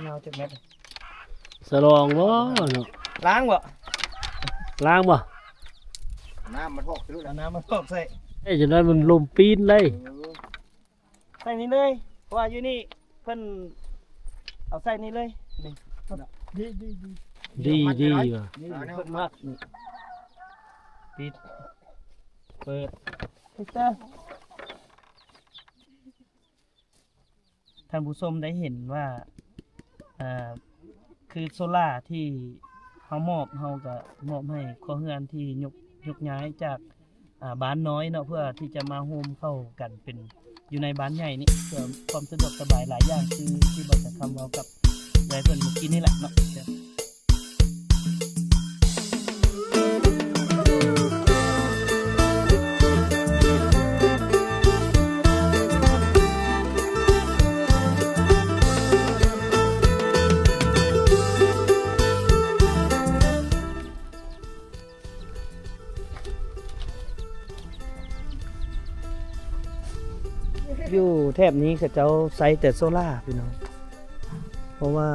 เงาจะเม็ดสลองบ่เนาะ ล้างบ่ ล้างบ่ น้ำมันหกซื้อ เอาน้ำมาตบใส่ ไอ้จะได้มันลมปีนเลย ใส่นี่เลยเพราะว่าอยู่นี่เพิ่นเอาใส่นี่เลยนี่ ดีว่ะ นี่เพิ่นมากนี่ปิดเปิดพิเตอร์ท่านผู้ชมได้เห็นว่าคือโซล่าที่เฮามอบเฮาก็มอบให้ครัวเรือนที่ยกย้ายจากบ้านน้อยเนาะเพื่อที่จะมาโฮมเข้ากันเป็นอยู่ในบ้านใหญ่นี่เพื่อความสะดวกสบายหลายอย่างคือที่บอกจะทำเอากับยายเพิ่นเมื่อกี้นี่แหละเนาะอยู่แถบนี้เขาเจ้าใช้แต่โซล่าพี่น้องเพราะว่า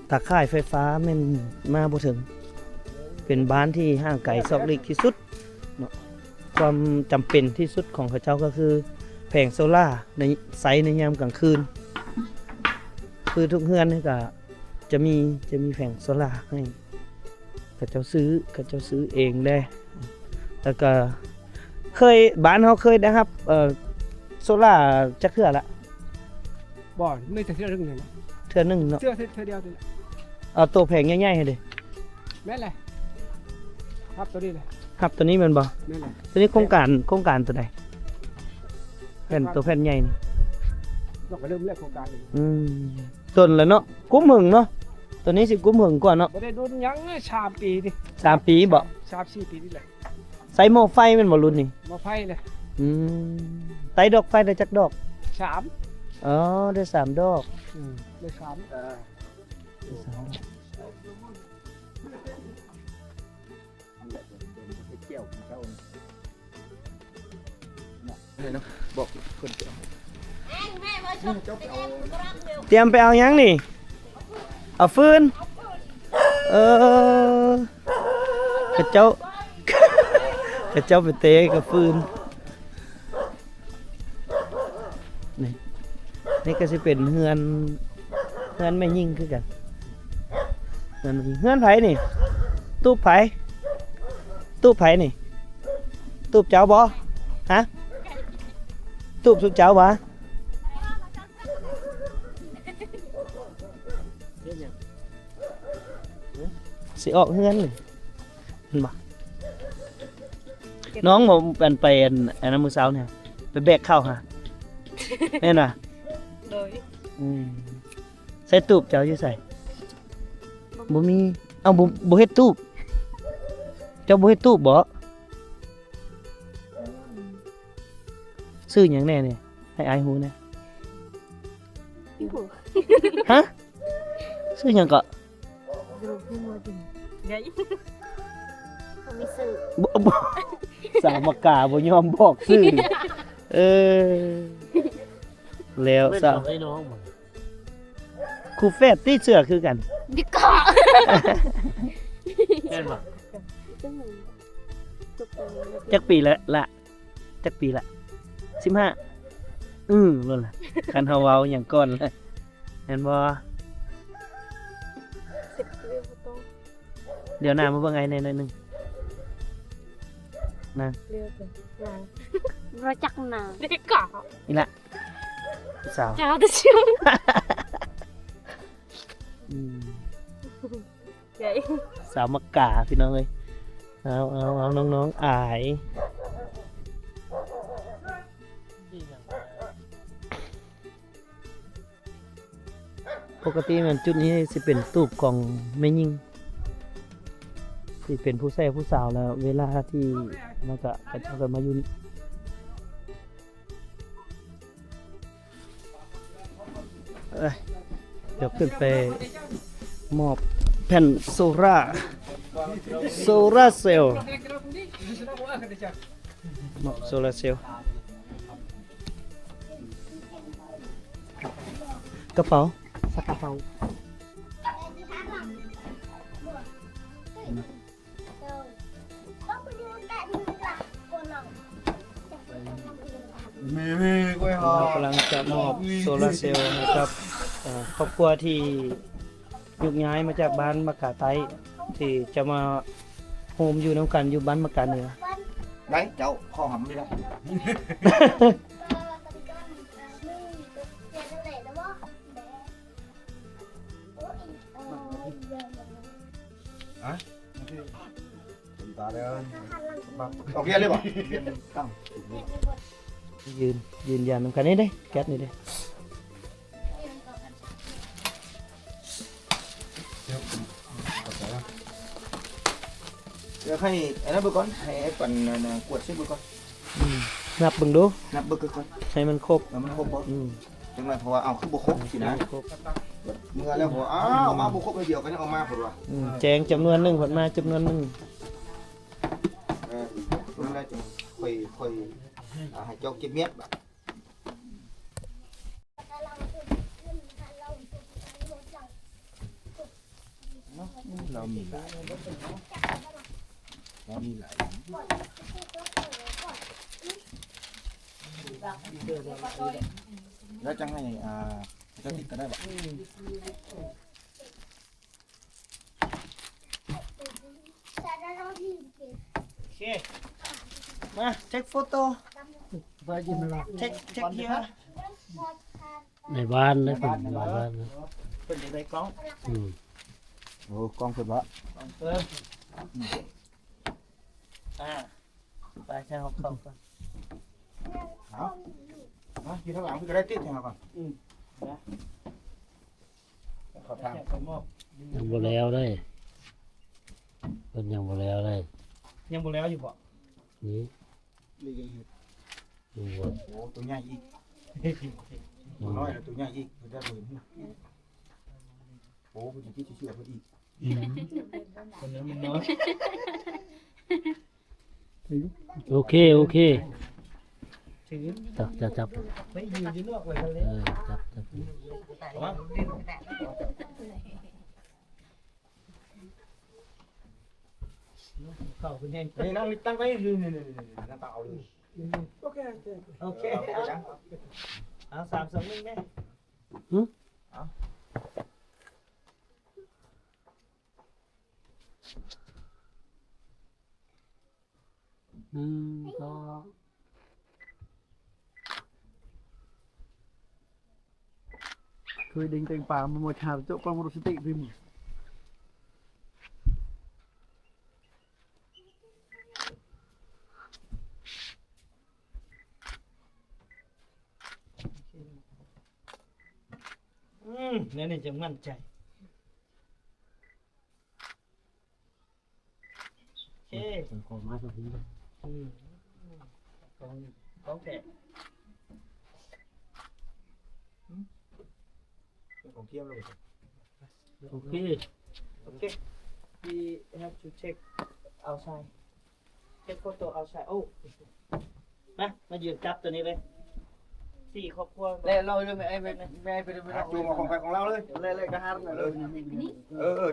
ตาข่ายไฟฟ้ามันมาบ่ถึงเป็นบ้านที่ห่างไกลซอกเล็กที่สุดเนาะความจำเป็นที่สุดของเขาเจ้าก็คือแผงโซล่าในไซส์ในยามกลางคืนคือทุกเฮือนนี่ก็จะมีแผงโซล่าให้เขาเจ้าซื้อเองได้แล้วก็เคยบ้านเขาเคยนะครับโซล่าจะเคลื่อนละ บ่ไม่แต่เสื้อเรื่องนึง เทื่อหนึงเนาะ เสื้อเดียวตัว เอาตัวแผงใหญ่ๆให้ดิ แม่นเลยครับตัวนี้เลย ครับตัวนี้แมันบ่ แม่นเลย ตัวนี้โครงการตัวใดแผ่นตัวแผ่นใหญ่นี่ เราก็เริ่มเลือกโครงการเลย ต้นแล้วเนาะกุ้มหึงเนาะตัวนี้สิกุ้มหึงกว่าเนาะ บ่ได้โดนยังชามปีดิ 3 ปีบ่ ชาม4 ปีนี่แหละ ใส่หม้อไฟแมันบ่รุ่นนี่ มาไฟเลย ไตดอกไฟได้จักดอก 3 อ๋อได้3ดอก เลย3 เกี่ยวเจ้าเนี่ยเนาะบอกคนเกี่ยว เตรียมไปเอาหยังนี่เอาฟืนกระเจ้าไปเตะกับฟืนนี่ก็สิเป็นเฮือนแม่ยิ่งคือกันเฮือนไผนี่ตู้ไผนี่ตู้เจ้าบ่ฮะตู้สุเจ้าบ่สิออกเฮือนนี่เห็นบ่น้องผมเป็นไปอันนั้นมื้อเช้าเนี่ยไปแบกข้าวหาแม่นว่ะ โดย ใส่ตูบเจ้าอยู่ใส่บ่มีเอาบ่เฮ็ดตูบเจ้าบ่เฮ็ดตูบบ่ซื้อหยังแน่เนี่ยให้อายฮู้แน่ฮะซื้อหยังก็ ดูพี่มัวจริงใหญ่มีสื่อ บ่สาวมากาบ่ยอมบอกซื้อแล้ว ไม่ สาว ไอ้น้องมัน ครูแฟดตีเสื้อคือกัน ดิกะ แม่นบ่ จักปีละจักปีละ15นั่นล่ะคันเฮาเว้าหยังก่อนละแม่นบ่ 10 ปีโต เดี๋ยวหน้ามาเบิ่งไอ้หน่อยหนึงนะ เลือกเลยเราจักหนาดิกะ นี่ละสาว จ้าจะชิมใหญ่ สาวมากาพี่น้องเอ้ยเอาน้องๆอายปกติมันจุดนี้สิเป็นตูบของแม่ยิ่งสิเป็นผู้แซ่ผู้สาวแล้ว เวลาที่มันก็เขาก็มาอยู่นี่เดี๋ยวขึ้นไปมอบแผ่นโซล่าเซลล์มอบโซล่าเซลล์กระเป๋า สักกะเซา มีกล้วยหอ เรา ม กำลังจะมอบโซลาร์เซลล์ให้กับครอบครัวที่ยุกย้ายมาจากบ้านมะกาไต้ที่จะมาโฮมอยู่น้ำกันอยู่บ้านมะกาเหนือ đấy cháu kho hầm đi đây chúng ta đây còn kia lên bảo căng ยืนยันน้ำกันนี่เด้แก๊สนี่เด้ được hay nó bữa con hay phần cuột xếp bữa con นับเบิ่งดู nắp bữa con ให้มันครบ nó mới khô bớt อืม chẳng là phò ao cứ bộ khúc chỉ nè ครบ mưa lên phò áo má bộ khúc bây giờ cái nó ma phò rồi แจงจำนวนหนึ่งผลมาจำนวนหนึ่ง nó lên chừng khuy khuy hai châu kia miết nó mì lại nó mì lại nó chẳng hay cho thịt cái đây bạn โอเคมาเช็คโฟโต้ ไปกินอะไร เช็คเฮีย ในบ้านนะผมในบ้านนะ เป็นจะได้กล้อง อืม ồ con phật vợ เพิ่มไปใช้ห้องเข้าก่อน hả hả chị thằng làm cái đấy tiếp theo hả con khó แจ thang กไปมอบ ยังบ่แล้วได้เพิ่นยังบ่แล้วได้ ยังบ่แล้วอยู่บ่ นี่ đi gây hết ดูบ่ ồ tôi nhai gì tôi nói là tôi nhai gì người ta mượn ồ tôi chỉ sửa thôi đi คนนั้นมันน้อย โอเคโอเค ถือ จับ ไม่อยู่นอกไว้ทะเล จับ เข้าเป็นแห้ง đây nó tăng cái nó tạo đi โอเคเอา3-2-1แม่ ก็ เคยดิ่งเต็งป่ามาหมดชาติเจ้าปองมรสติริม แล้วนี่จะมั่นใจโอเค ขอมาสักที ของแก còn kia rồi โอเค Okay, we have to check outside. Check photo outside. Oh, มายืนจับตัวนี้เลยสี่ครอบครัว แล้วเราจะไม่ไอ้ไม่ไปดูไม่ได้ chùa mà không phảiของเราเลย เลยก็หาเลย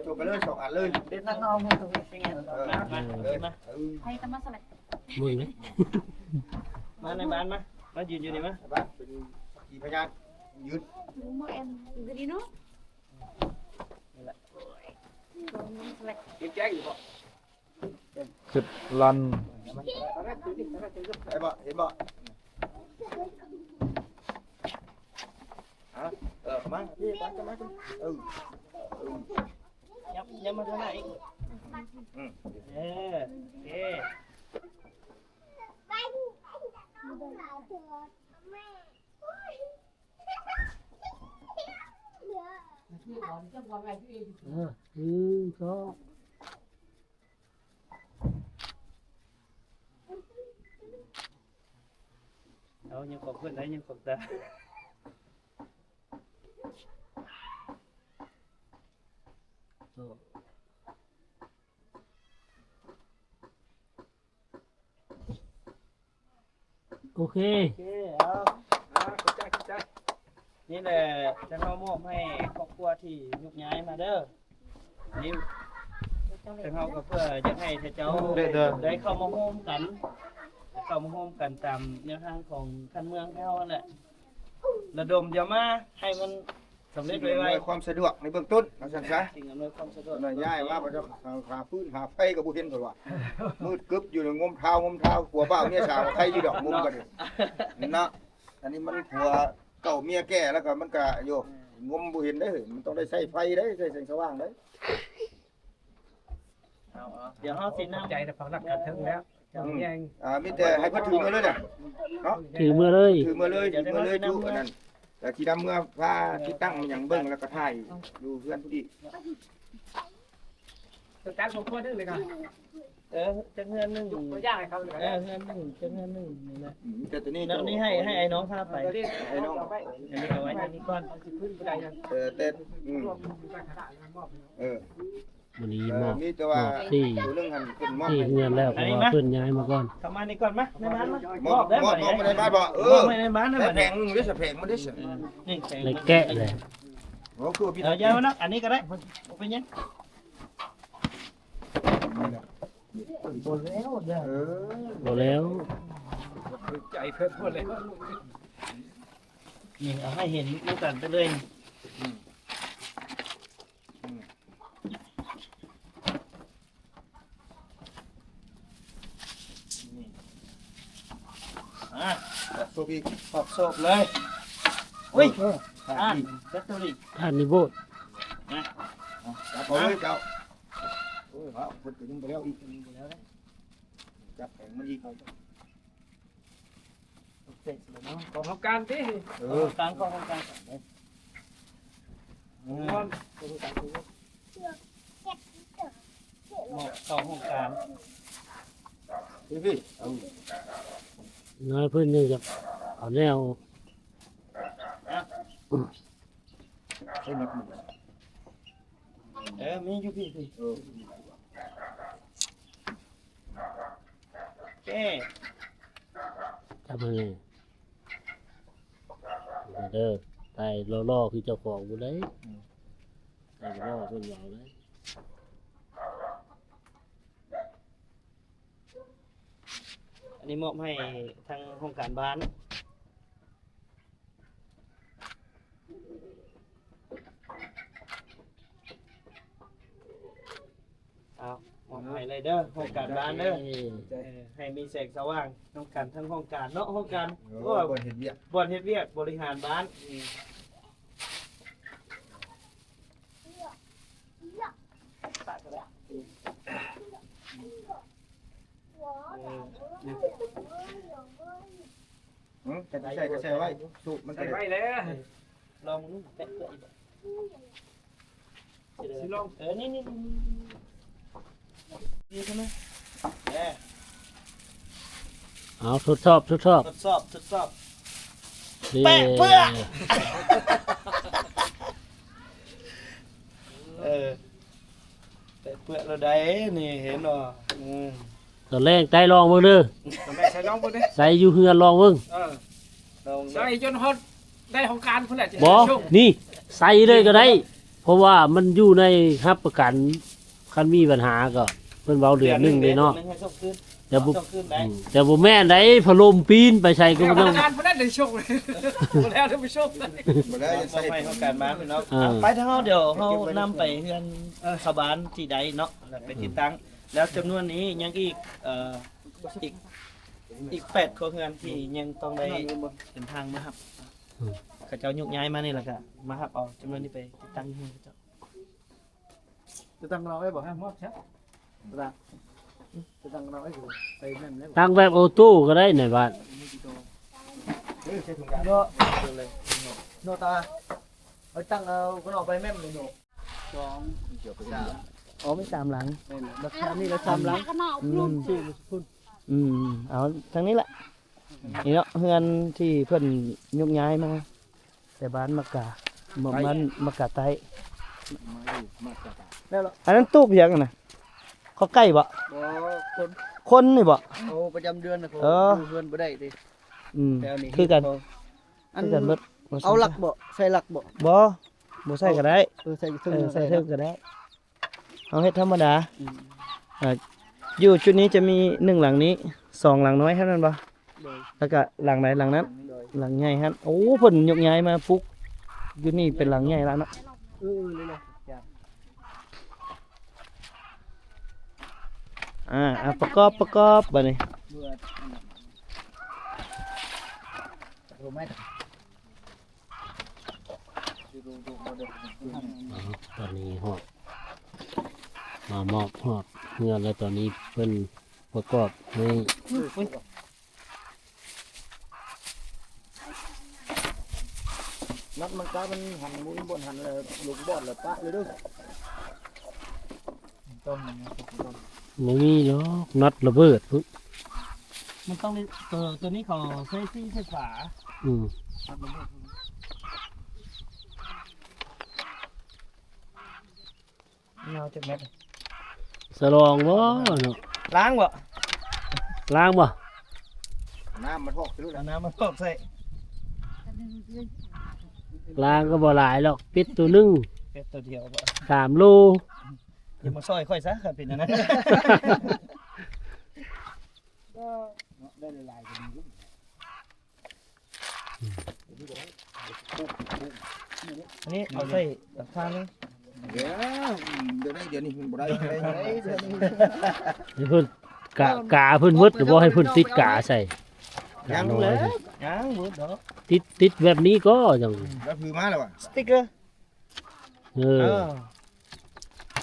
chùa cái lên sọc ăn lên เด็ดนั่งนอนมือตรงนี้เป็นไง มา ให้ตำมาสลัด มึงนะ มาในบ้านมายืนอยู่นี่มา bạn chị phải nhangยืด รู้มั้งเอ็มกรีโน่สลัด kiếm trái gì vậy จุดลัน thấy bọn thấy bọn hả má đi bán cho má ừ ยับมาทางไหนโอเค ก็ เอายังขอบคุณได้ยังขอบตา โอเค โอเคเอา kiểm tra นี่ นี่แหละจะเข้ามอบให้ครอบครัวที่ยกย้ายมาเด้อนี่จะเข้าก็เพื่อจะให้เจ้าได้เข้ามาโฮมกันเข้ามาโฮมกันตามแนวทางของท่านเมืองเขาแหละระดมเดี๋ยวมาให้มันสำเร็จไว ความสะดวกในเบื้องต้นเอาซั่นซะ ๆสิ่งอำนวยความสะดวก น่ะย้ายว่าบ่จะหาฟืนหาไฟก็บ่เห็นก็ว่ามืดกึบอยู่ในงมเท้ผัวเบ้าเมียสาวใครอยู่ดอกมุมก็ดิเนาะอันนี้มันผัวเก่าเมียแก่แล้วก็มันก็โยงมบ่เห็นได้เฮ้ยมันต้องได้ใช้ไฟได้ใช้แสงสว่างได้ เดี๋ยวเขาสินำ ใจแต่ฟังนักขัดถึงแล้วจะแย่ง มีแต่ให้เพิ่นถือมาเลยน่ะเนาะ ถือมือเลย ถือมาเลยทุกอันนั้นแต่ที่ดำเมื่อพาที่ตั้งอย่างเบิ่งแล้วก็ถ่ายดูเพื่อนผู้ดี ตัวการสมควรได้เลยกัน จะเงินหนึ่ง ตัวย่างให้เขาเลย เงินหนึ่งจะเงินหนึ่งนี่แหละ แต่ตัวนี้ แล้วนี่ให้ไอ้น้องพาไป ไอ้น้อง อันนี้เอาไว้ที่นี่ก่อน ขึ้นไปได้ยัง แต่รวมกันขนาดนั้นมอบ วันนี้มอบ มีแต่ว่า ที่ ตัวเรื่องหันขึ้นมอบ ที่เงินแล้วเพราะว่าเพิ่นย้ายมาก่อน เข้ามานี่ก่อนมาในบ้านมาม อบ ได้ ม บ่ อบ เนี่ย ไม่ได้บ้านบ่ ไม่ในบ้านนะ แต่ บ่ แผ เนี่ย งนึงได้แผงมันได้สิ นี่แข็ง เลยแกะเลย โอ้คือพี่ เดี๋ยวนะอันนี้ก็ได้เป็นยัง เออ บ่แล้ว ใจเพิ่มพูดเลย นี่เอาให้เห็นด้วยกันไปเลยโซบี ขอบโศกเลยอุ้ยอ่านแบตเตอรี่ ท่านนิโบด เอาเลยเจ้าโอ้ยเอาคนถึงไปแล้วอีกจับแผงมันอีก เสร็จแล้วเนาะ ของเขาการที่ กลางของกลางหมดเข้าห้องการ พี่เอา น้อยเพิ่นยังจะเอาแนว ใช้น็อตมือ มีอยู่พี่แก ทำยังไงเด้อตายล่อๆคือเจ้าของบ่ได้ตายล่อเพิ่นว่าเลย อันนี้มอบให้ทางห้องการบ้านเอามอบให้เลยเด้อห้องการบ้านเด้อให้มีแสงสว่างห้องการทั้งห้องการเนาะห้องการก็ คนเห็นเบี้ย บ่อนเฮ็ดเวียกบริหารบ้านแต่ใช่ก็ใช่ไว้สูบมัน ใส่ ก็ ไว้แล้ว ลองดูแตะเกลืออีกสิลองนี่ดีใช่ไหม เอาทดสอบ ทดสอบ นี่ แปะเปื้อ แปะเปื้อเราได้นี่เห็นบ่ตอนแรกใจลองเบิ่งเด้อ แม่ใส่ลองบนนี้ ใส่อยู่เฮือนลองเบิ่ง ลอง ใส่จนฮอดได้ของการเพื่อนแหละ บ่นี่ใส่เลยก็ได้ เพราะว่ามันอยู่ในรับประกันคันมีปัญหาก็เพิ่นเว้าเดือนหนึงเลยเนาะแต่บ่แต่บ่แม่นได้พัดลมปีนไปใส่ก็ แต่ บ่ต้อง การเพื่อนได้โชคเลยแล้วได้ไปโชคเลย บ่ได้ ใส่ ใส่ ให้เขาการบ้านเนาะไปทางเฮาเดี๋ยวเฮานำไปเฮือนชาวบ้านที่ใดเนาะแล้วไปติดตั้งแล้วจำนวนนี้ยังอีก8ครัวเรือนที่ยังต้องได้เดินทางมาครับเขาเจ้ายุกย้ายมานี่แหละก็มาครับเอาจำนวนนี้ไปติดตั้งที่เขาเจ้า จะตั้งเราไว้บอกให้มอบใช่จะตั้งเราไว้อยู่ไปนั่นแล้ว ตั้งแบบออโต้ก็ได้ในบ้าน ใช้ถุงยาง โนตาเอาตั้งเอาก็ออกไปแม่มเลยโน เกี่ยวกับ อ๋อไม่3หลัง ราคานี่เราทำแล้ว เอาทางนี้แหละนี่เนาะเฮือนที่เพิ่นยุกย้ายมาแต่บ้านมะกาบ้านมะกาไตอันนั้นตู้เพียงน่ะเขาใกล้บ่ คนนี่บ่ โอ้ประจำเดือนนะผม เออ เพื่อนบ่ได้ดิ คือกัน อัน คือกันเบิด เอาหลักบ่ใส่หลักบ่ บ่บ่ใส่ก็ได้ ใส่ถึง ใส่เทิงก็ได้เอาเฮ็ดธรรมดาอยู่ชุดนี้จะมี1หลังนี้2หลังน้อยเท่านั้นบ่แล้วก็หลังไหนหลังนั้นหลังใหญ่ฮะโอ้เพิ่นยกย้ายมาปุ๊กอยู่นี่เป็นหลังใหญ่แล้วเนาะ เลย ประกอบบัดนี้ ตอนนี้ฮอดมามอบฮอดเงินแล้วตอนนี้เพิ่นประกอบให้ นัดมันกลายเป็นหันมุนบนหันเลยลูกบอดเลยปะเลยเด้อต้มมันต้ม บ่มีหรอกน็อตระเบิดพุ่น มันต้องตัวนี้เขาใช้ซี่ใช้ฝา อืม เงาจากแม็ก สลองบ่เนาะ ล้างบ่ ล้างบ่ น้ำมันพอกไปรู้แล้ว เอาน้ำมาตกใส่ ล้างก็บ่หลายหรอกเป็ดตัวหนึง เป็ดตัวเดียวบ่ 3 โล อย่ามาซอยค่อยซะครับเป็นอันนั้น ได้หลายๆกันนี้ อันนี้เอาใส่ตะข้างนึง เดี๋ยวนี้มันบ่ได้เดี๋ยวนี้ ให้เพิ่นกาเพิ่นหมดก็บ่ให้เพิ่นติดกาใส่ ยังเลยยังบ่ดอก ติดแบบนี้ก็จัง แล้วคือมาแล้วว่ะ สติ๊กเกอร์ เออ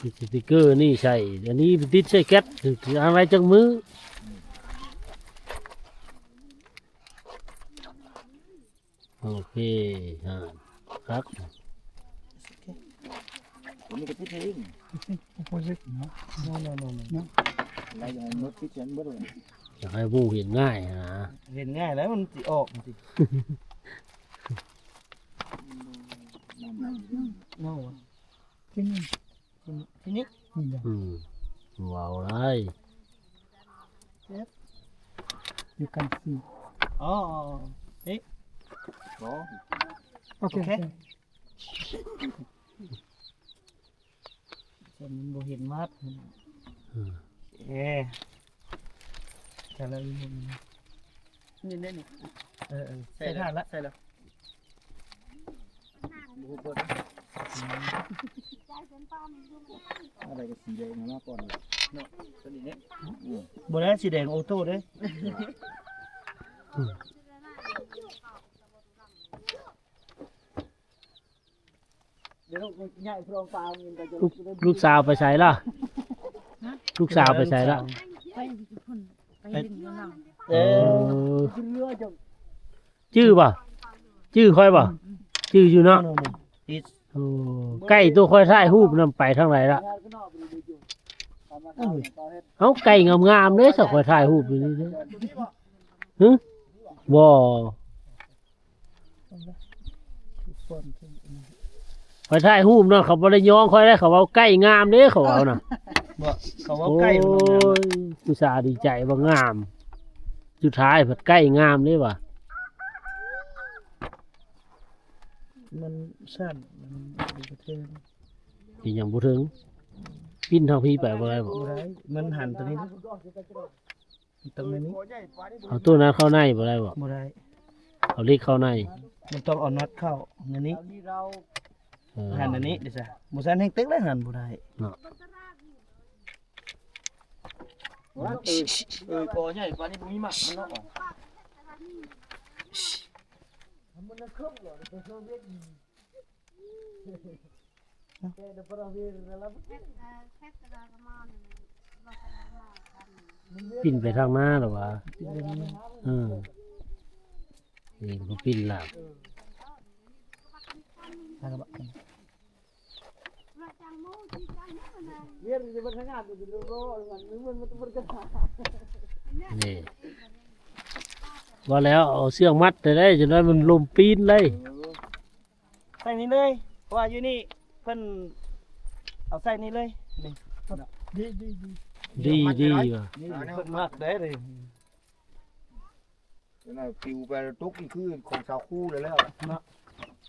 ติดสติกเกอร์นี่ใช่อันนี้ติดใส่แก๊สอะไรจังมือโอเคครับ ผมมีกระติกเอง โอ้ยเนาะโน่ อะไรอย่างนี้ติดฉันบ่ได้ อยากให้ผู้เห็นง่ายนะ เห็นง่ายแล้วมันสิออกสิโน่ที่นี่ อืมว้าวไร อยู่กันสิ อ๋อ บ่ โอเค ส่วนมันบ่เห็นมัดแต่ละนี่ นี่ ใส่ถ่านละ ใส่แล้ว อะไรก็สีแดงมาก่อนเนาะตัวนี้เนี่ย บ่ได้สีแดงออโต้เด้ เดี๋ยวใหญ่พรองปลาเงินไปจะ ลูกสาวไปใส่ล่ะลูกสาวไปใส่ล่ะ ไปพุ่นไปดินอยู่นั่ง เออ เรือจะ ชื่อป่ะชื่อค่อยป่ะชื่ออยู่เนาะ อีส โอ้ไก่ตัวค่อยถ่ายรูปนำไปทางไหนล่ะ งานก็นอกไปดูอยู่ทำมาทำต่อเฮ็ด เอาไก่งามๆเลยสักค่อยถ่ายรูปอยู่นี่เด้อหึบ่ค่อยถ่ายรูปเนาะเขาบ่ได้ย้องค่อยได้เขาว่าไก่งามเด้เขาเอาน่ะ บ่เขาว่า โอ้ ใกล้มันงาม ยอุตส่าห์ดีใจว่างามสุดท้ายผัดไก่งามเลยว่ะ มันสั้นมันดูกระเทือน อีหยังบ่ถึงปิ้นทางพี่ไปบ่ได้บ่ บ่ได้มันหันตัวนี้ตรงนี้ เอาตัวนั้นเข้าในบ่ได้บ่ บ่ได้ เอาเล็กเข้าใน มันต้องเอาน็อตเข้าอันนี้ นี่เรา เออ หันอันนี้เดี๋ยวจ้ะบ่ซั่นแฮงตึกแล้วหันบ่ได้ ก่อใหญ่ปลานี่มีหมักมันเนาะ ปิ้นไปทางหน้าหรอวะเออนี่ก็ปิ้นหลับ ทางกระบะ เรียนจะเป็นงานอยู่ดูโรมันกัน นี่ว่าแล้วเอาเสื้อกมัดได้จนได้มันลมปีนเลย ใส่นี่เลยเพราะว่าอยู่นี่เพิ่นเอาใส่นี่เลยนี่ ดีว่ะ นี่เพิ่นมักได้เลย ปิวไปตุกนี่คือของชาวคู่เลยแล้ว เนาะ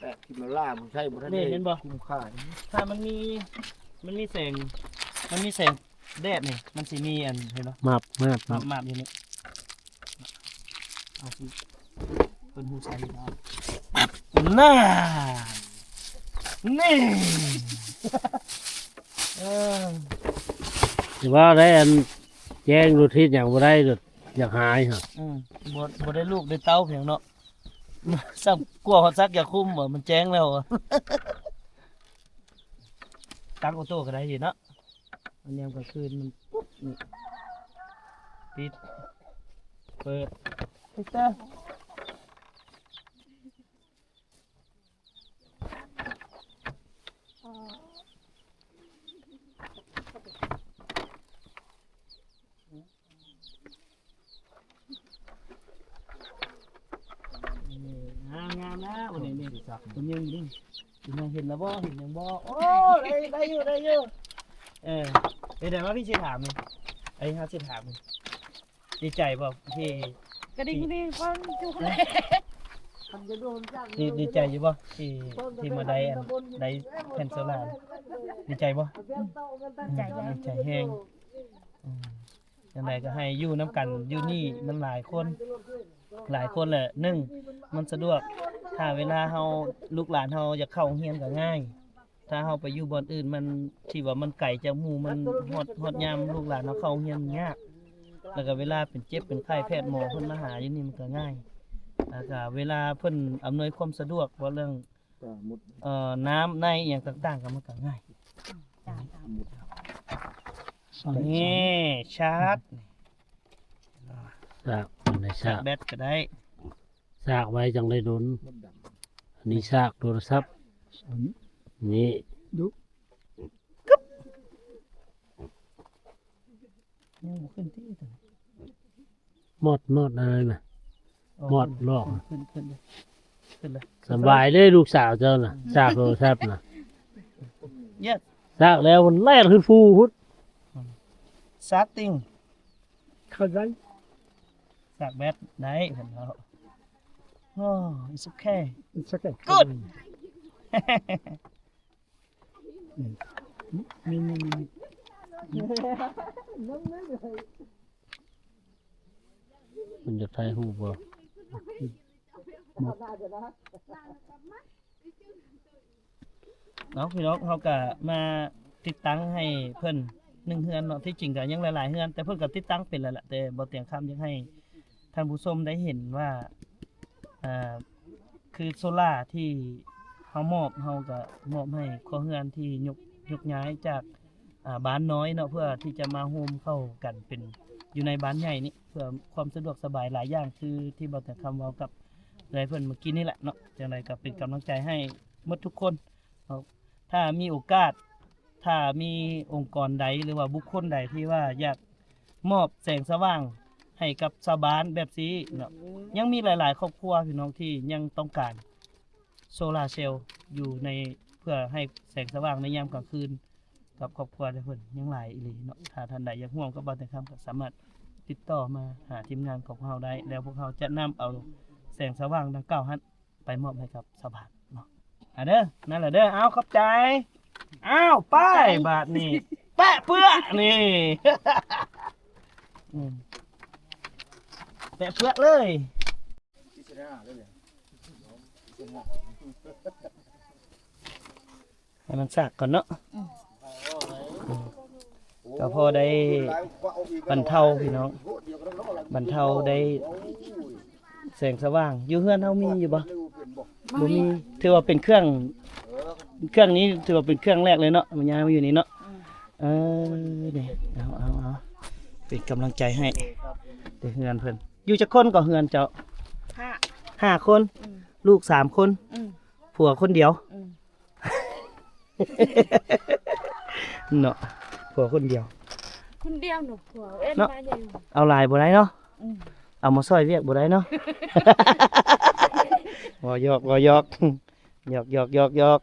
แต่ที่มาล่ามันใช่บ่ทัน นี่ ได้ เห็นบ่ คุ้มค่า ถ้ามันมีแสงแดดนี่มันสิมีอันเห็นบ่ มาบมาบ มา มาบ มาบอยู่นี่เอาสิเพิ่นฮู้ใช้อยู่แล้วน่านี่เออ แต่ว่าได้อันแจ้งรูทีนอย่างบ่ได้ดอกอยากหายฮะ บ่ได้ลูกได้เต้าเพียงเนาะซ้ำกลัวฮอดซักอย่าคุ้มบ่มันแจ้งแล้วอะตั้งออโต้ก็ได้ดีเนาะมันยามกลางคืนมันปุ๊บนี่ปิดเปิดปิดเตอร์งามนะวันนี้นี่คุณยังอยู่นี่คุณยังเห็นแล้วบ่เห็นยังบ่โอ้ได้อยู่เดี๋ยวว่าพี่สิถามนี่ไอ้ครับสิถามนี่ดีใจบ่ที่ กระดิ่งนี่ฟังจุกเลย ดีใจอยู่บ่ที่มาได้อันได้แผ่นโซล่าร์ดีใจบ่ ใจใหญ่ ดีใจแฮงจังไดก็ให้อยู่นํกันอยู่นี่มันหลายคนแหละหนึ่งมันสะดวกถ้าเวลาเฮาลูกหลานเฮาอยากเข้าโรงเรียนก็ง่าย ถ้าเฮาไปอยู่บ่อนอื่นมันที่ว่ามันไกลจากหมู่มันฮอดยามลูกหลานเฮาเข้าโรงเรียนยากแล้วก็เวลาเป็นเจ็บเป็นไข้แพทย์หมอเพิ่นมาหาอยู่นี่มันก็ง่ายแล้วก็เวลาเพิ่นอำนวยความสะดวกว่าเรื่องน้ำในอหย่างต่างๆก็มันก็ง่ายนี่ชาร์จ ซากอยู่ในซาก แบตก็ได้ ซากไว้จังได้โดนอันนี้ซากโทรศัพท์นี่ ยังบ่ขึ้นที่ตัว หมดอะไรน่ะ หมดลอก ขึ้นเลย สบายเลยลูกสาวเจ้าน่ะซากโทรศัพท์น่ะ Yes ซากแล้วมันแล่นขึ้นฟูพุด starting เข้าใจ สากแบตได้เห็นแล้วโอ้ it's okay สักแค่ good มีมันจะไทยหูบ่ เนาะพี่น้องเขาก็มาติดตั้งให้เพิ่น1เฮือนเนาะที่จริงก็ยังหลายๆเฮือนแต่เพิ่นก็ติดตั้งเป็นแล้วล่ะแต่บ่เตียงคำยังให้ท่านผู้ชมได้เห็นว่าคือโซล่าร์ที่เฮามอบเฮาก็มอบให้ครัวเรือนที่ยกย้ายจากบ้านน้อยเนาะเพื่อที่จะมาโฮมเข้ากันเป็นอยู่ในบ้านใหญ่นี่เพื่อความสะดวกสบายหลายอย่างคือที่บ่แต่คำเว้ากับเลยเพิ่นเมื่อกี้นี่แหละเนาะจังไดก็เป็นกำลังใจให้หมดทุกคนถ้ามีโอกาสถ้ามีองค์กรใดหรือว่าบุคคลใดที่ว่าอยากมอบแสงสว่างให้กับชาวบ้านแบบนี้เนาะยังมีหลายๆครอบครัวพี่น้องที่ยังต้องการโซลาร์เซลล์อยู่ในเพื่อให้แสงสว่างในยามกลางคืนกับครอบครัวได้เพิ่นยังหลายอีหลีเนาะถ้าท่านใดอยากร่วมกับบ่าวแต่คำก็สามารถติดต่อมาหาทีมงานของเราได้แล้วพวกเราจะนำเอาแสงสว่างดังกล่าวนั้นไปมอบให้กับชาวบ้านเนาะเด้อนั่นแหละเด้อเอาขอบใจอ้าวป้ายบาทนี่แปะเปื้อนี่ แปะเปื้อเลยให้มันสักก่อนเนาะก็พอได้บรรเทาพี่น้องบรรเทาได้แสงสว่างอยู่เฮือนเฮามีอยู่บ่บ่มีถือว่าเป็นเครื่องนี้ถือว่าเป็นเครื่องแรกเลยเนาะมันย้ายมาอยู่นี่เนาะนี่เอาเป็นกำลังใจให้เดี๋ยวเฮือนเพิ่นอยู่จักคนก็เฮือนเจ้า5 คนลูก3 คนผัวคนเดียวเนาะผัวคนเดียว คนเดียวหนูผัวเอ็นมาอย่าง เอาหลายบ่ได้เนาะเอามาซอยเวียกบ่ได้เนาะ บ่หยอกหยอก